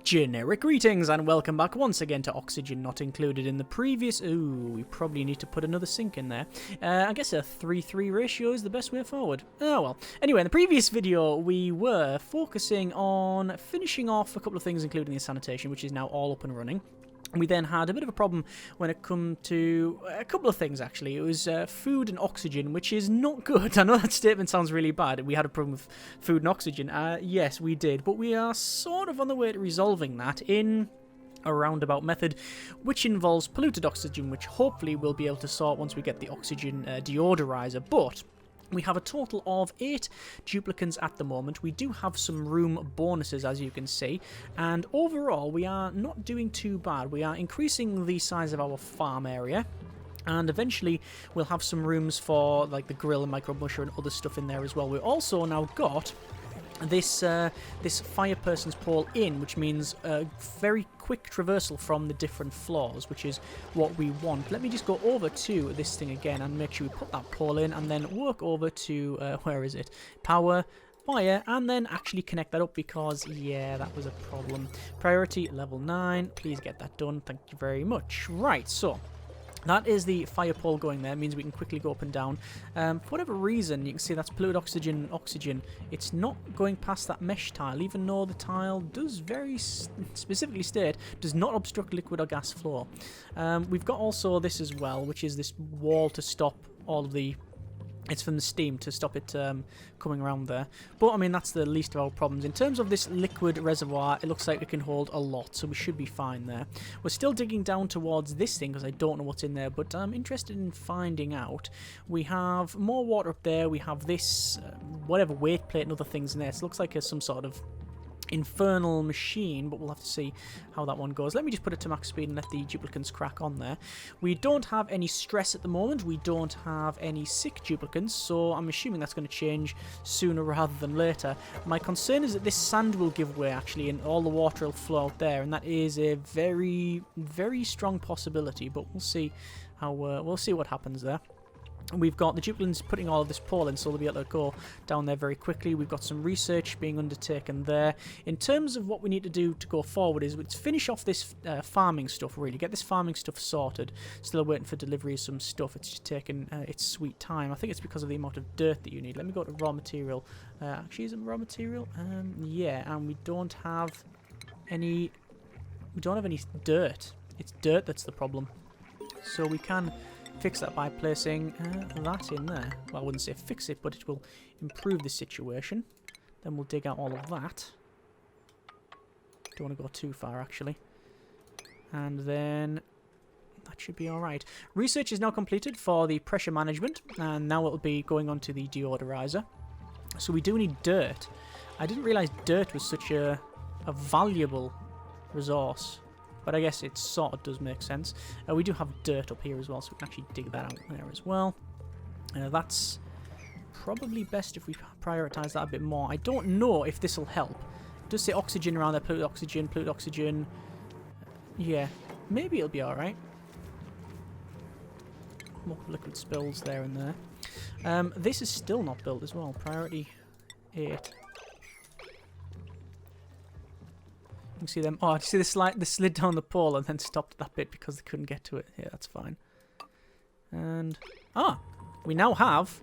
Generic greetings and welcome back once again to Oxygen Not Included in the previous... Ooh, we probably need to put another sink in there. I guess a 3:3 ratio is the best way forward. Oh well. Anyway, in the previous video we were focusing on finishing off a couple of things including the sanitation, which is now all up and running. We then had a bit of a problem when it come to a couple of things, actually. It was food and oxygen, which is not good. I know that statement sounds really bad. We had a problem with food and oxygen. Yes, we did. But we are sort of on the way to resolving that in a roundabout method, which involves polluted oxygen, which hopefully we'll be able to sort once we get the oxygen deodorizer. But we have a total of 8 duplicants at the moment. We do have some room bonuses, as you can see, and overall we are not doing too bad. We are increasing the size of our farm area, and eventually we'll have some rooms for like the grill and micro musher and other stuff in there as well. We've also now got this fire person's pole in, which means a very quick traversal from the different floors, which is what we want. Let me just go over to this thing again and make sure we put that pole in, and then work over to where is it? Power, fire, and then actually connect that up, because yeah, that was a problem. Priority level 9. Please get that done. Thank you very much. Right, so that is the fire pole going there. It means we can quickly go up and down. For whatever reason, you can see that's polluted oxygen. It's not going past that mesh tile, even though the tile does very specifically state does not obstruct liquid or gas flow. We've got also this as well, which is this wall to stop all of the... It's from the steam to stop it coming around there. But, I mean, that's the least of our problems. In terms of this liquid reservoir, it looks like it can hold a lot, so we should be fine there. We're still digging down towards this thing, because I don't know what's in there, but I'm interested in finding out. We have more water up there. We have this, whatever, weight plate and other things in there. So it looks like some sort of infernal machine, but we'll have to see how that one goes. Let me just put it to max speed and let the duplicants crack on there. We don't have any stress at the moment. We don't have any sick duplicants, so I'm assuming that's going to change sooner rather than later. My concern is that this sand will give way, actually, and all the water will flow out there, and that is a very, very strong possibility, but we'll see how we'll see what happens there. We've got the duplicants putting all of this pole in, so they'll be able to go down there very quickly. We've got some research being undertaken there. In terms of what we need to do to go forward is let's finish off this farming stuff, really. Get this farming stuff sorted. Still waiting for delivery of some stuff. It's just taking its sweet time. I think it's because of the amount of dirt that you need. Let me go to raw material. Actually, is it raw material? Yeah, and we don't have any... We don't have any dirt. It's dirt that's the problem. So we can fix that by placing that in there. Well, I wouldn't say fix it, but it will improve the situation. Then we'll dig out all of that. Don't want to go too far, actually. And then that should be alright. Research is now completed for the pressure management, and now it'll be going on to the deodorizer. So we do need dirt. I didn't realise dirt was such a valuable resource, but I guess it sort of does make sense. We do have dirt up here as well, so we can actually dig that out there as well. That's probably best if we prioritise that a bit more. I don't know if this will help. It does say oxygen around there, polluted oxygen. Yeah, maybe it'll be alright. More liquid spills there and there. This is still not built as well. Priority 8. You can see them. Oh, do you see they slid down the pole and then stopped at that bit because they couldn't get to it. Yeah, that's fine. And we now have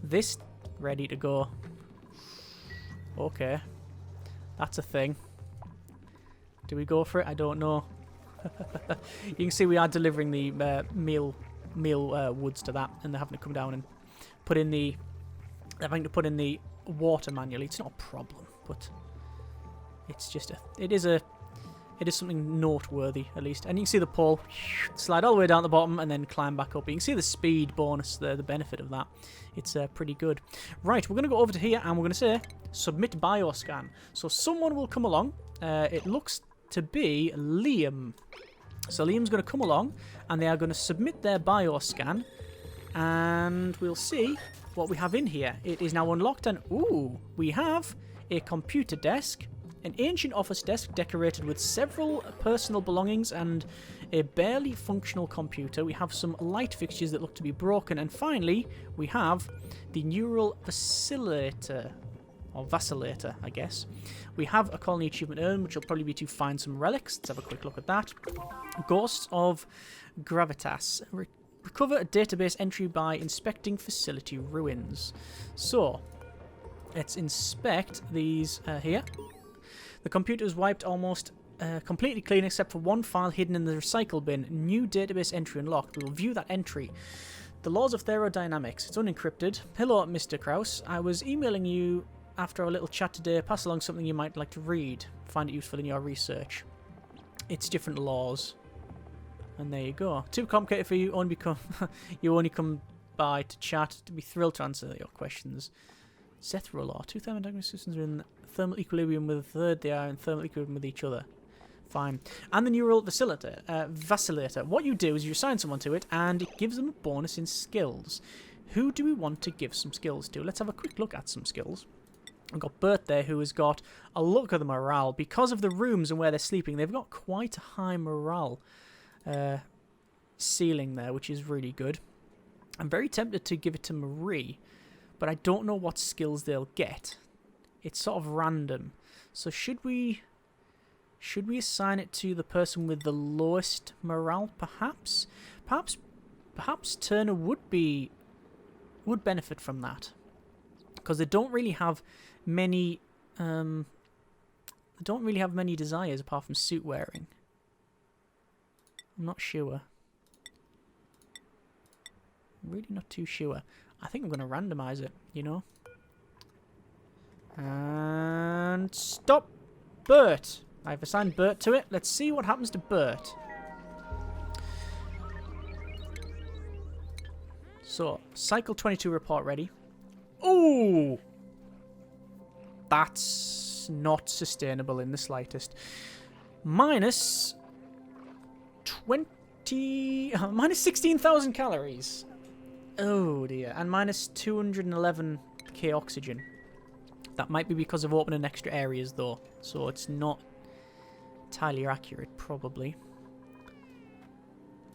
this ready to go. Okay, that's a thing. Do we go for it? I don't know. You can see we are delivering the meal woods to that, and they're having to come down and put in the. They're having to put in the water manually. It's not a problem, but it's just it is something noteworthy, at least. And you can see the pole slide all the way down the bottom and then climb back up. You can see the speed bonus there, the benefit of that. It's pretty good. Right, we're going to go over to here and we're going to say submit bioscan. So someone will come along. It looks to be Liam. So Liam's going to come along and they are going to submit their bioscan, and we'll see what we have in here. It is now unlocked, and ooh, we have a computer desk, an ancient office desk decorated with several personal belongings and a barely functional computer. We have some light fixtures that look to be broken. And finally, we have the neural facilitator. or vacillator, I guess. We have a colony achievement earned, which will probably be to find some relics. Let's have a quick look at that. Ghosts of Gravitas. Recover a database entry by inspecting facility ruins. So, let's inspect these here. The computer is wiped almost completely clean except for one file hidden in the recycle bin. New database entry unlocked. We will view that entry. The laws of thermodynamics. It's unencrypted. Hello, Mr. Krause. I was emailing you after our little chat today. Pass along something you might like to read. Find it useful in your research. It's different laws. And there you go. Too complicated for you. You only come by to chat. To be thrilled to answer your questions. Zethro law. Two thermodynamic systems are in thermal equilibrium with a third. They are in thermal equilibrium with each other. Fine. And the neural vacillator. What you do is you assign someone to it, and it gives them a bonus in skills. Who do we want to give some skills to? Let's have a quick look at some skills. I've got Bert there, who has got a look at the morale. Because of the rooms and where they're sleeping, they've got quite a high morale ceiling there, which is really good. I'm very tempted to give it to Marie, but I don't know what skills they'll get. It's sort of random. So should we assign it to the person with the lowest morale, perhaps? Perhaps Turner would benefit from that. Because they don't really have many desires apart from suit wearing. I'm not sure. I'm really not too sure. I think I'm going to randomize it, you know. And stop. Bert. I've assigned Bert to it. Let's see what happens to Bert. So, Cycle 22 report ready. Ooh! That's not sustainable in the slightest. Minus 16,000 calories. Oh dear. And minus 211k oxygen. That might be because of opening extra areas though. So it's not entirely accurate, probably.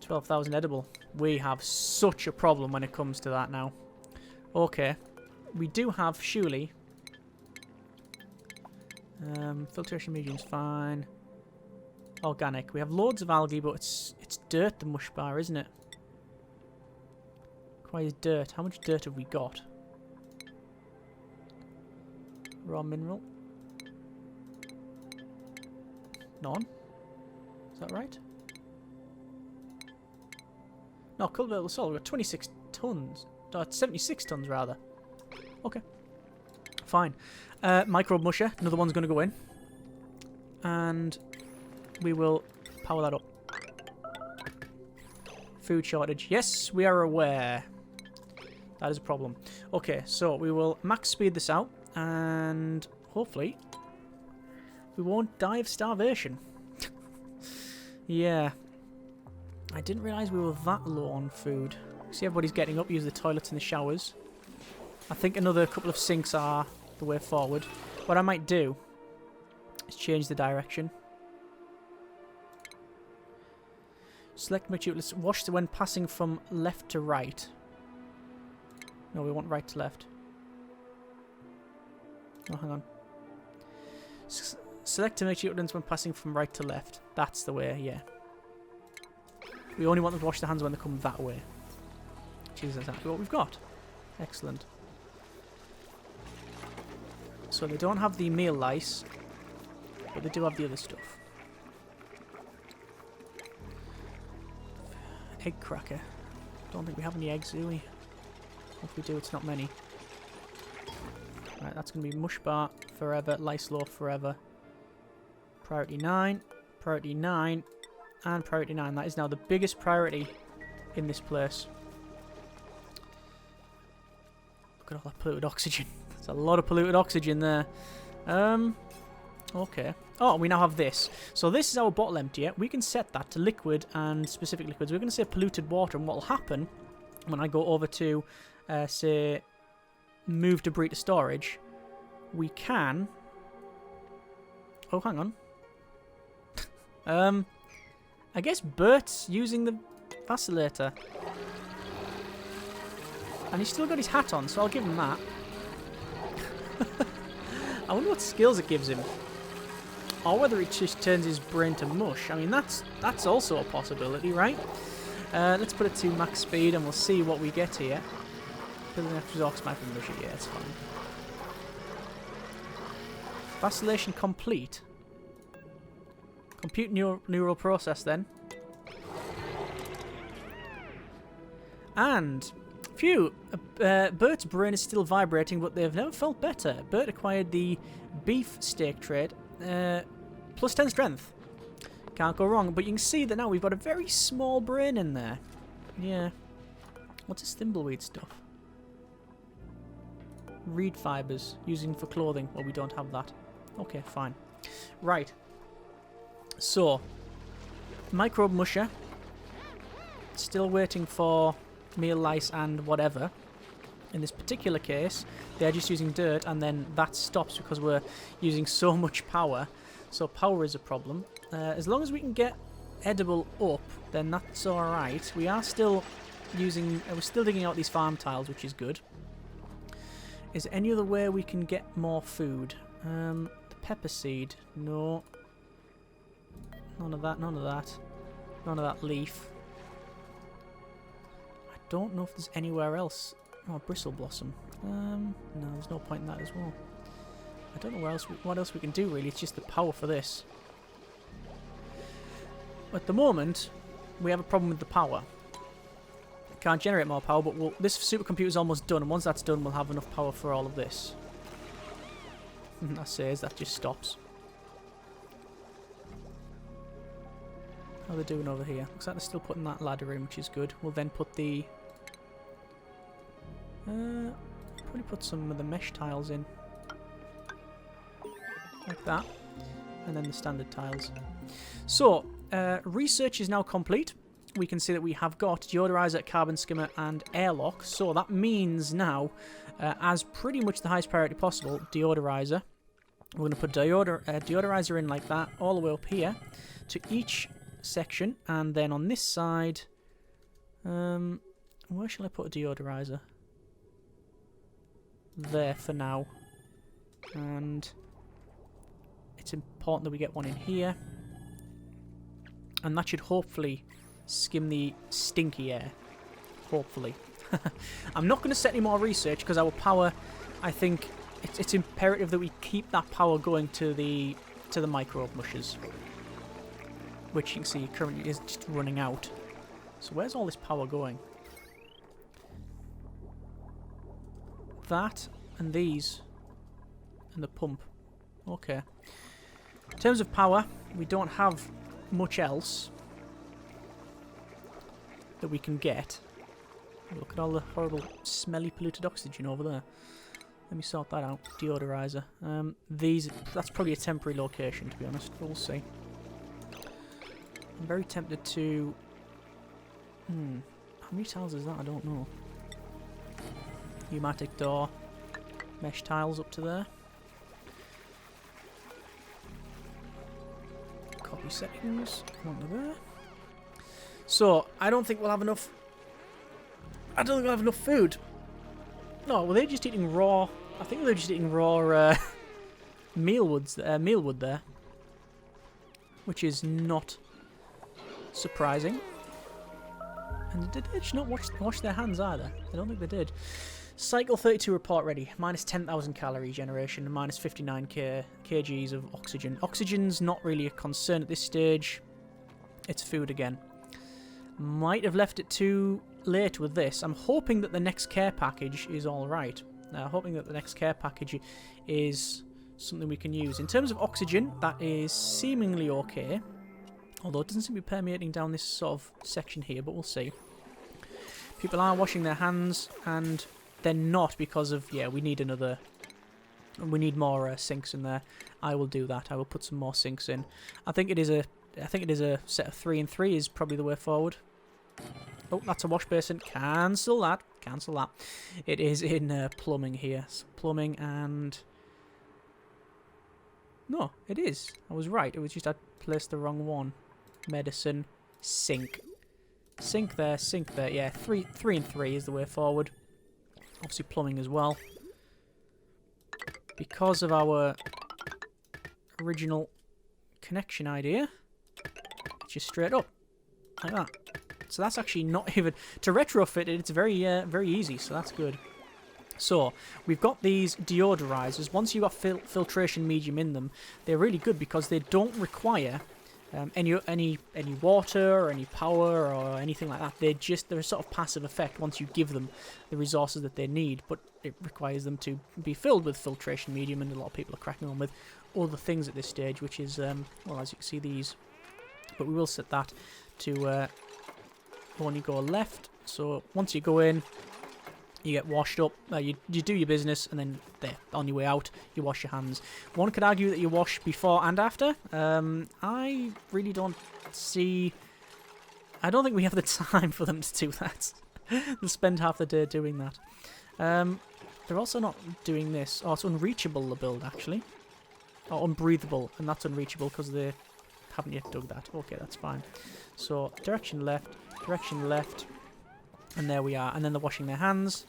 12,000 edible. We have such a problem when it comes to that now. Okay. We do have Shuli. Filtration medium's fine. Organic. We have loads of algae, but it's dirt, the mush bar, isn't it? Requires dirt. How much dirt have we got? Raw mineral. None. Is that right? No, cultivable soil. We've got 26 tons. 76 tons, rather. Okay. Fine. Microbe musher. Another one's going to go in. And we will power that up. Food shortage. Yes, we are aware. That is a problem. Okay, so we will max speed this out. And hopefully we won't die of starvation. Yeah. I didn't realise we were that low on food. See, everybody's getting up, use the toilets and the showers. I think another couple of sinks are the way forward. What I might do is change the direction. Select material. Let's wash when passing from left to right. No, we want right to left. Oh, hang on. Select to make utensils when passing from right to left. That's the way, yeah. We only want them to wash their hands when they come that way. Which is exactly what we've got. Excellent. So they don't have the meal lice, but they do have the other stuff. Egg cracker. Don't think we have any eggs, do we? If we do, it's not many. Right, that's going to be mush bar forever, lice loaf forever. Priority 9, priority 9, and priority 9. That is now the biggest priority in this place. Look at all that polluted oxygen. There's a lot of polluted oxygen there. Okay. Oh, we now have this. So this is our bottle emptier. We can set that to liquid and specific liquids. We're going to say polluted water, and what will happen when I go over to, say, move debris to storage, we can... Oh, hang on. I guess Bert's using the vacillator. And he's still got his hat on, so I'll give him that. I wonder what skills it gives him. Or whether it just turns his brain to mush. I mean, that's also a possibility, right? Let's put it to max speed and we'll see what we get here. Building after Zork's map and mush it, yeah, it's fine. Vacillation complete. Compute neural process then. And, phew, Bert's brain is still vibrating, but they've never felt better. Bert acquired the beef steak trait, plus 10 strength. Can't go wrong, but you can see that now we've got a very small brain in there. Yeah. What's this thimbleweed stuff? Reed fibers, using for clothing. Well, we don't have that. Okay, fine. Right. So, microbe musher. Still waiting for meal lice and whatever. In this particular case, they're just using dirt, and then that stops because we're using so much power. So power is a problem. As long as we can get edible up, then that's alright. We are still using... we're still digging out these farm tiles, which is good. Is there any other way we can get more food? The pepper seed. No. None of that, none of that. None of that leaf. I don't know if there's anywhere else. Oh, bristle blossom. No, there's no point in that as well. I don't know what else we can do really. It's just the power for this. At the moment, we have a problem with the power. Can't generate more power, but this supercomputer's almost done, and once that's done, we'll have enough power for all of this. That says that just stops. How are they doing over here? Looks like they're still putting that ladder in, which is good. We'll then put the... probably put some of the mesh tiles in. Like that. And then the standard tiles. So, research is now complete. We can see that we have got deodorizer, carbon skimmer, and airlock. So that means now, as pretty much the highest priority possible, deodorizer. We're going to put deodorizer in like that, all the way up here, to each section. And then on this side, where shall I put a deodorizer? There for now. And it's important that we get one in here. And that should hopefully skim the stinky air. Hopefully. I'm not going to set any more research because our power, I think, it's imperative that we keep that power going to the microbe mushers. Which you can see currently is just running out. So where's all this power going? That and these. And the pump. Okay. In terms of power, we don't have much else that we can get. Look at all the horrible, smelly, polluted oxygen over there. Let me sort that out. Deodorizer. That's probably a temporary location, to be honest. We'll see. I'm very tempted to... How many tiles is that? I don't know. Pneumatic door. Mesh tiles up to there. Copy settings. One to there. So, I don't think we'll have enough... I don't think we'll have enough food. No, were they just eating raw... I think they were just eating raw mealwood there. Which is not surprising. And did they just not wash their hands either? I don't think they did. Cycle 32 report ready. Minus 10,000 calorie generation and minus 59 kgs of oxygen. Oxygen's not really a concern at this stage. It's food again. Might have left it too late with this. I'm hoping that the next care package is alright. Hoping that the next care package is something we can use. In terms of oxygen, that is seemingly okay. Although it doesn't seem to be permeating down this sort of section here, but we'll see. People are washing their hands, and they're not because of, yeah, we need another... We need more sinks in there. I will do that. I will put some more sinks in. I think it is a set of 3 and 3 is probably the way forward. Oh, that's a wash basin. Cancel that. Cancel that. It is in plumbing here. So plumbing and... No, it is. I was right. It was just I placed the wrong one. Medicine. Sink. Sink there. Sink there. Yeah, 3 and 3 is the way forward. Obviously plumbing as well. because of our original connection idea, just straight up like that. So that's actually not even to retrofit it. It's very very easy, so that's good. So we've got these deodorizers. Once you've got filtration medium in them, they're really good because they don't require any water or any power or anything like that. They're a sort of passive effect once you give them the resources that they need, but it requires them to be filled with filtration medium, and a lot of people are cracking on with other things at this stage, which is well, as you can see, these. But we will set that to only go left. So once you go in, you get washed up, you do your business, and then there, on your way out, you wash your hands. One could argue that you wash before and after. I really don't see... I don't think we have the time for them to do that. They'll spend half the day doing that. They're also not doing this. Oh, it's unreachable, the build, actually. Or unbreathable, and that's unreachable because they haven't yet dug that. Okay, that's fine. So, direction left, and there we are. And then they're washing their hands,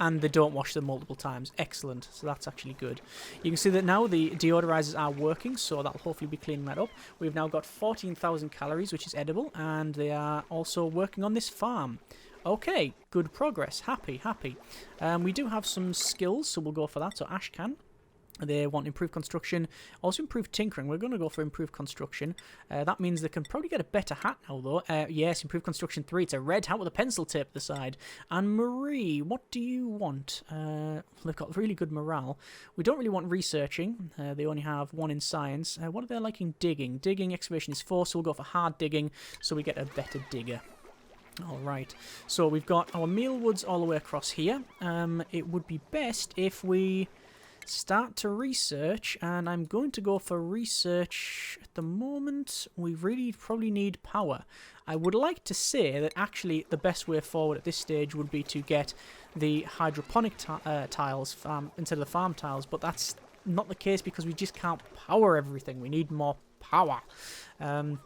and they don't wash them multiple times. Excellent. So that's actually good. You can see that now the deodorizers are working, so that'll hopefully be cleaning that up. We've now got 14,000 calories, which is edible, and they are also working on this farm. Okay, good progress. Happy. We do have some skills, so we'll go for that. So Ashcan. They want improved construction, also improved tinkering. We're going to go for improved construction. That means they can probably get a better hat now, though. Yes, improved construction 3. It's a red hat with a pencil tape to the side. And Marie, what do you want? They've got really good morale. We don't really want researching. They only have 1 in science. What are they liking? Digging. Digging, excavation is 4, so we'll go for hard digging, so we get a better digger. Alright, so we've got our mealwoods all the way across here. It would be best if we start to research, and I'm going to go for research at the moment. We really probably need power. I would like to say that actually the best way forward at this stage would be to get the hydroponic tiles instead of the farm tiles, but that's not the case because we just can't power everything. We need more power. And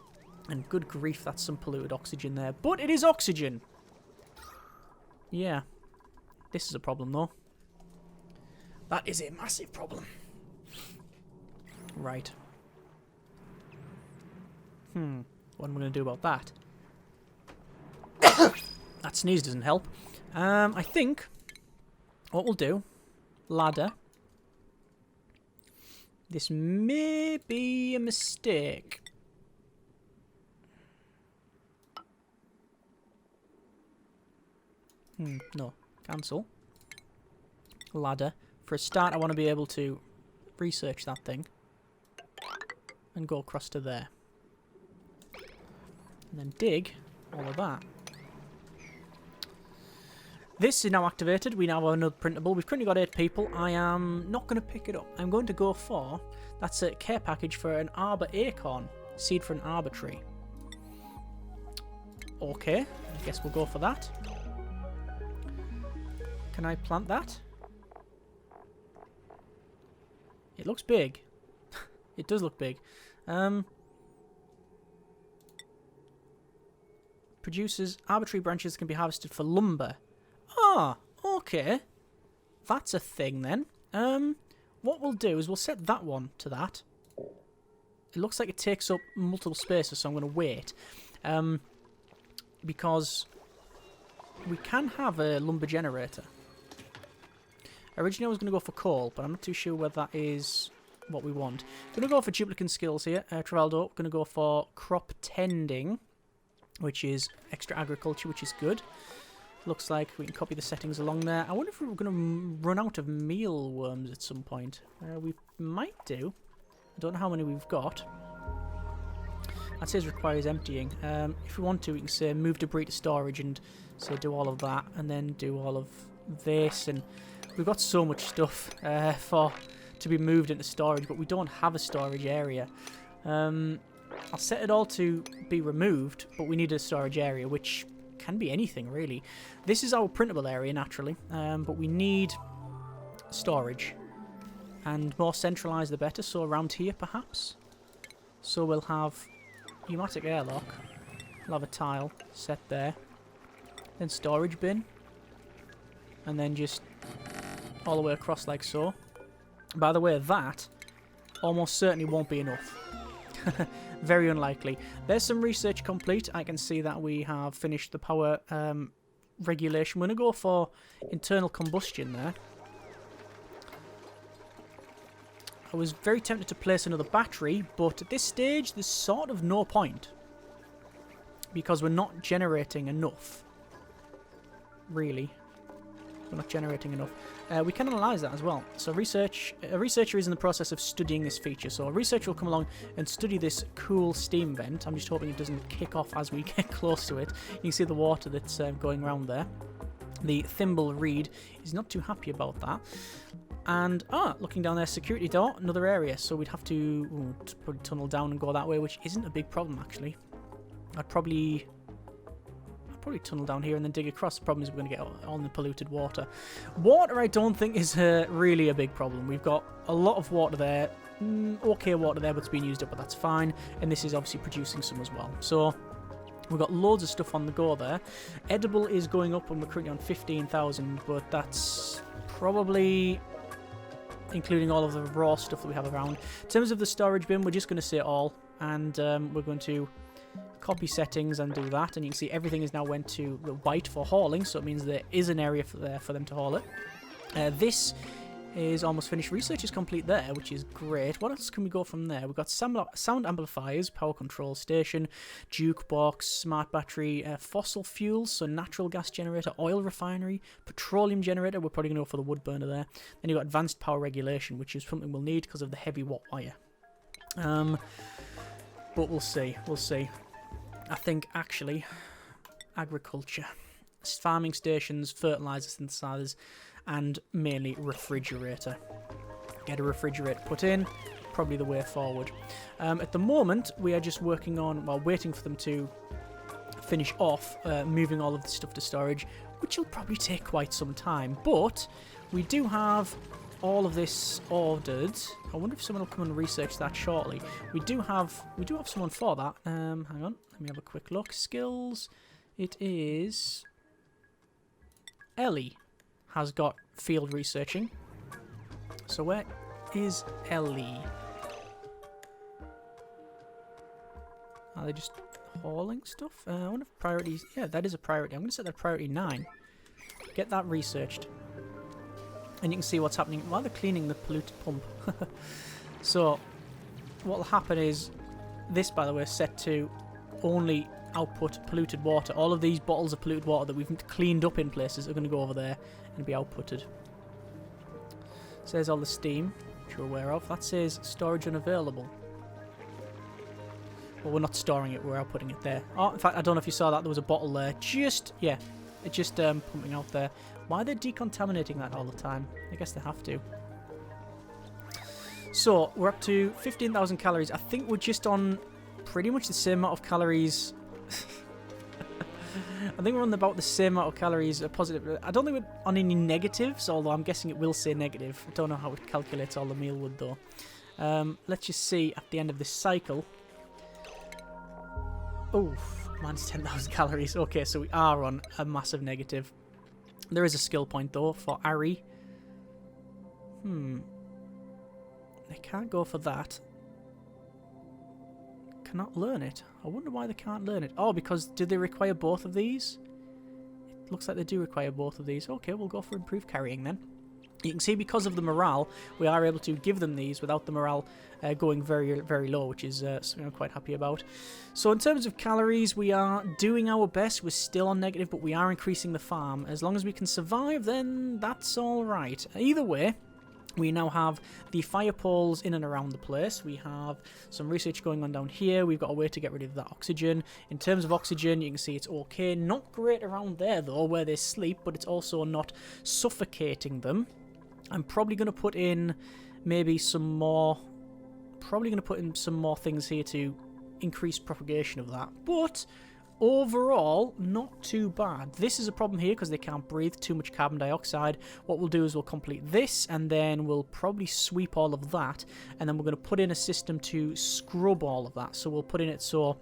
good grief, that's some polluted oxygen there, but it is oxygen. Yeah, this is a problem though. That is a massive problem. Right. What am I going to do about that? That sneeze doesn't help. I think what we'll do, ladder. This may be a mistake. No. Cancel. Ladder. For a start, I want to be able to research that thing and go across to there. And then dig all of that. This is now activated. We now have another printable. We've currently got 8 people. I am not going to pick it up. I'm going to go for... That's a care package for an arbor acorn. Seed for an arbor tree. Okay. I guess we'll go for that. Can I plant that? It looks big. It does look big. Produces arbitrary branches can be harvested for lumber. Ah, okay. That's a thing then. What we'll do is we'll set that one to that. It looks like it takes up multiple spaces, so I'm going to wait. Because we can have a lumber generator. Originally I was going to go for coal, but I'm not too sure whether that is what we want. I'm going to go for duplicate skills here. Travaldo, going to go for crop tending, which is extra agriculture, which is good. Looks like we can copy the settings along there. I wonder if we're going to run out of mealworms at some point. We might do. I don't know how many we've got. That says requires emptying. If we want to, we can say move debris to storage and say do all of that, and then do all of this, and we've got so much stuff to be moved into storage, but we don't have a storage area. I'll set it all to be removed, but we need a storage area, which can be anything, really. This is our printable area, naturally, but we need storage. And more centralised the better, so around here, perhaps. So we'll have pneumatic airlock. We'll have a tile set there. Then storage bin. And then just all the way across like so. By the way, that almost certainly won't be enough. Very unlikely. There's some research complete. I can see that we have finished the power regulation. We're going to go for internal combustion there. I was very tempted to place another battery, but at this stage there's sort of no point. Because we're not generating enough. Really. We're not generating enough. We can analyse that as well. So a researcher is in the process of studying this feature. So a researcher will come along and study this cool steam vent. I'm just hoping it doesn't kick off as we get close to it. You can see the water that's going around there. The thimble reed is not too happy about that. And, looking down there, security door, another area. So we'd have to probably tunnel down and go that way, which isn't a big problem, actually. I'd probably tunnel down here and then dig across. The problem is we're going to get all the polluted water. Water, I don't think, is really a big problem. We've got a lot of water there. Okay water there, but it's being used up, but that's fine. And this is obviously producing some as well. So we've got loads of stuff on the go there. Edible is going up and we're currently on 15,000, but that's probably including all of the raw stuff that we have around. In terms of the storage bin, we're just going to say all. And we're going to copy settings and do that, and you can see everything is now went to the white for hauling, so it means there is an area there for them to haul it. This is almost finished. Research is complete there, which is great. What else can we go from there? We've got sound amplifiers, power control station, jukebox, smart battery, fossil fuels, so natural gas generator, oil refinery, petroleum generator. We're probably going to go for the wood burner there. Then you've got advanced power regulation, which is something we'll need because of the heavy watt wire. But we'll see. We'll see. I think, actually, agriculture, farming stations, fertilizer synthesizers, and mainly refrigerator. Get a refrigerator put in, probably the way forward. At the moment, we are just working on, well, waiting for them to finish off moving all of the stuff to storage, which will probably take quite some time. But we do have all of this ordered. I wonder if someone will come and research that shortly. We do have someone for that. Hang on, let me have a quick look. Skills. It is Ellie has got field researching. So where is Ellie? Are they just hauling stuff? I wonder if priorities. Yeah, that is a priority. I'm going to set that priority 9. Get that researched. And you can see what's happening while they're cleaning the polluted pump. So, what will happen is, this, by the way, is set to only output polluted water. All of these bottles of polluted water that we've cleaned up in places are going to go over there and be outputted. Says all the steam, which you're aware of. That says storage unavailable. Well, we're not storing it, we're outputting it there. Oh, in fact, I don't know if you saw that. There was a bottle there. Just pumping out there. Why are they decontaminating that all the time? I guess they have to. So, we're up to 15,000 calories. I think we're just on pretty much the same amount of calories. I think we're on about the same amount of calories positive. I don't think we're on any negatives, although I'm guessing it will say negative. I don't know how it calculates all the meal wood, though. Let's just see at the end of this cycle. Oh, minus 10,000 calories. Okay, so we are on a massive negative. There is a skill point, though, for Ari. They can't go for that. Cannot learn it. I wonder why they can't learn it. Oh, because do they require both of these? It looks like they do require both of these. Okay, we'll go for improved carrying then. You can see because of the morale, we are able to give them these without the morale going very, very low, which is something I'm quite happy about. So in terms of calories, we are doing our best. We're still on negative, but we are increasing the farm. As long as we can survive, then that's all right. Either way, we now have the fire poles in and around the place. We have some research going on down here. We've got a way to get rid of that oxygen. In terms of oxygen, you can see it's okay. Not great around there, though, where they sleep, but it's also not suffocating them. I'm probably going to put in maybe some more... Probably going to put in some more things here to increase propagation of that. But overall, not too bad. This is a problem here because they can't breathe too much carbon dioxide. What we'll do is we'll complete this and then we'll probably sweep all of that. And then we're going to put in a system to scrub all of that. So we'll put in it so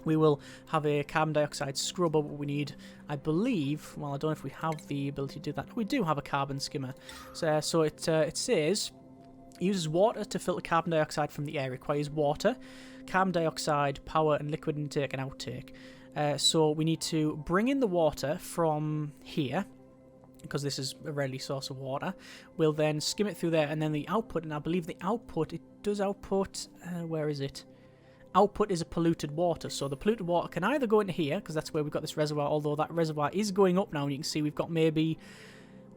we will have a carbon dioxide scrubber. What we need, I believe, well, I don't know if we have the ability to do that. We do have a carbon skimmer. So it says... It uses water to filter carbon dioxide from the air. It requires water, carbon dioxide, power, and liquid intake and outtake. So we need to bring in the water from here, because this is a readily source of water. We'll then skim it through there, and then the output, and I believe the output, it does output, where is it? Output is a polluted water, so the polluted water can either go into here, because that's where we've got this reservoir, although that reservoir is going up now, and you can see we've got maybe,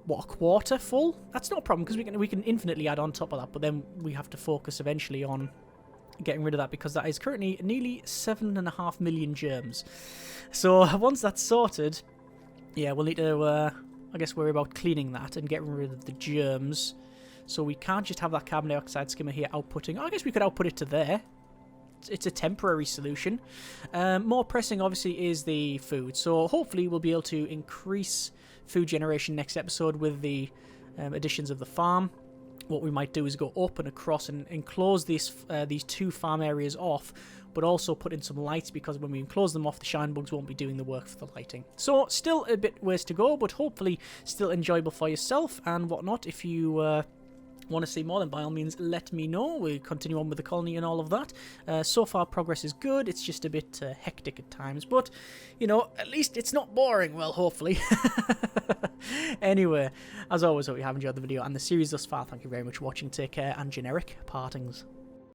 what, a quarter full? That's not a problem, because we can infinitely add on top of that, but then we have to focus eventually on getting rid of that, because that is currently nearly 7.5 million germs. So once that's sorted, yeah, we'll need to, I guess, worry about cleaning that and getting rid of the germs. So we can't just have that carbon dioxide skimmer here outputting. I guess we could output it to there. It's a temporary solution. More pressing, obviously, is the food. So hopefully we'll be able to increase food generation next episode with the additions of the farm. What we might do is go up and across and enclose these 2 farm areas off, but also put in some lights, because when we enclose them off, the shine bugs won't be doing the work for the lighting. So still a bit ways to go, but hopefully still enjoyable for yourself and whatnot. If you want to see more, then by all means let me know. We'll continue on with the colony and all of that. So far progress is good. It's just a bit hectic at times, but you know, at least it's not boring. Well, hopefully. Anyway, as always, hope you have enjoyed the video and the series thus far. Thank you very much for watching. Take care, and generic partings.